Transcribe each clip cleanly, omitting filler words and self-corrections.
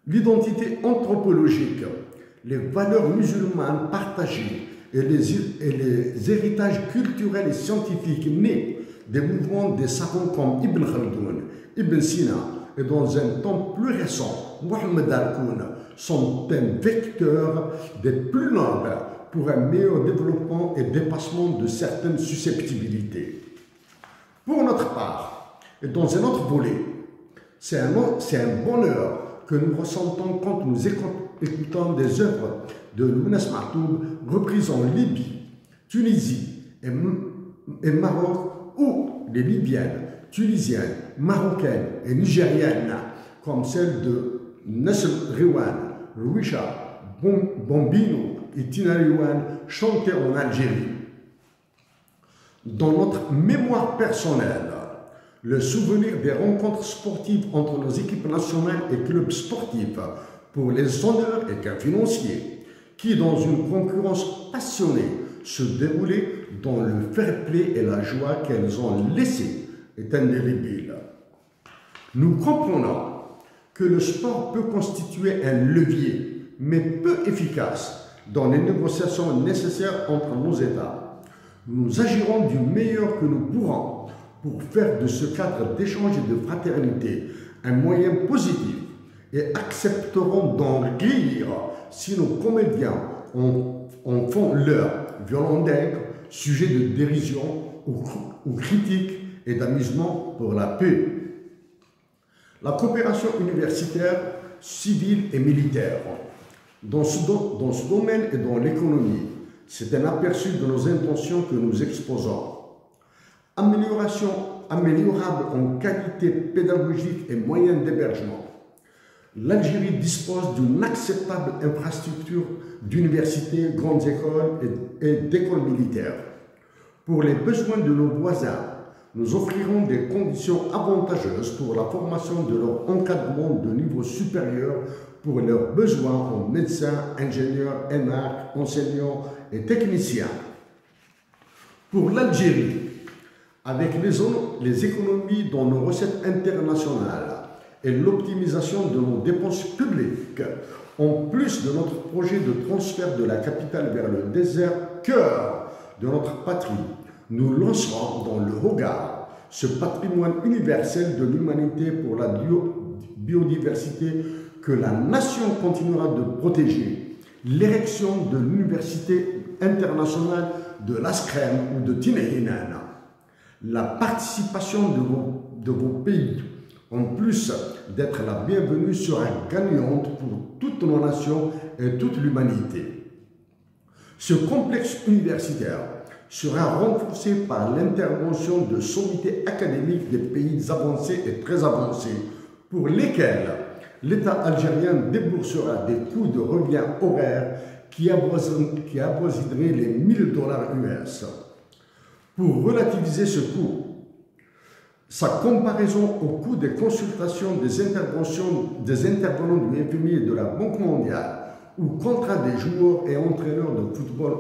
l'identité anthropologique, les valeurs musulmanes partagées et les héritages culturels et scientifiques nés des mouvements des savants comme Ibn Khaldoun, Ibn Sina et dans un temps plus récent, Mohamed Al-Koun sont un vecteur des plus nobles pour un meilleur développement et dépassement de certaines susceptibilités. Pour notre part, et dans un autre volet, c'est un bonheur que nous ressentons quand nous écoutons des œuvres de Lounes Mahtoub reprises en Libye, Tunisie et Maroc, où les Libyennes, Tunisiennes, Marocaines et Nigériennes, comme celle de Nasr Rewan, Rouisha, Bombino et Tina Rewan, chantaient en Algérie. Dans notre mémoire personnelle, le souvenir des rencontres sportives entre nos équipes nationales et clubs sportifs pour les honneurs et gains financiers, qui, dans une concurrence passionnée, se déroulaient dans le fair play et la joie qu'elles ont laissée, est indélébile. Nous comprenons que le sport peut constituer un levier, mais peu efficace, dans les négociations nécessaires entre nos États. Nous agirons du meilleur que nous pourrons pour faire de ce cadre d'échange et de fraternité un moyen positif et accepterons d'en rire si nos comédiens en font leur violon d'aigle, sujet de dérision ou critique et d'amusement pour la paix. La coopération universitaire, civile et militaire, dans ce domaine et dans l'économie, c'est un aperçu de nos intentions que nous exposons. Amélioration améliorable en qualité pédagogique et moyens d'hébergement. L'Algérie dispose d'une acceptable infrastructure d'universités, grandes écoles et d'écoles militaires. Pour les besoins de nos voisins, nous offrirons des conditions avantageuses pour la formation de leur encadrement de niveau supérieur pour leurs besoins en médecins, ingénieurs, énarques, enseignants et techniciens. Pour l'Algérie, avec les économies dans nos recettes internationales et l'optimisation de nos dépenses publiques, en plus de notre projet de transfert de la capitale vers le désert, cœur de notre patrie, nous lancerons dans le regard ce patrimoine universel de l'humanité pour la biodiversité que la nation continuera de protéger, l'érection de l'université internationale de l'Askrem ou de Tineinan, la participation de vos pays, en plus d'être la bienvenue, sera gagnante pour toutes nos nations et toute l'humanité. Ce complexe universitaire sera renforcé par l'intervention de sommités académiques des pays avancés et très avancés, pour lesquels l'État algérien déboursera des coûts de revient horaires qui avoisineraient les $1000 US. Pour relativiser ce coût, sa comparaison au coût des consultations des intervenants du FMI et de la Banque mondiale ou contrat des joueurs et entraîneurs de football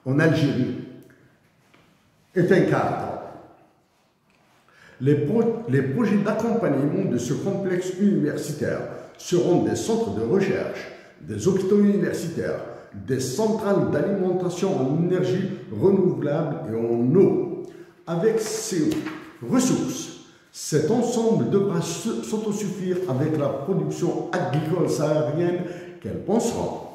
en Algérie est un cadre. Les projets d'accompagnement de ce complexe universitaire seront des centres de recherche, des hôpitaux universitaires, des centrales d'alimentation en énergie renouvelable et en eau. Avec ces ressources, cet ensemble devra s'autosuffire avec la production agricole saharienne qu'elle pensera.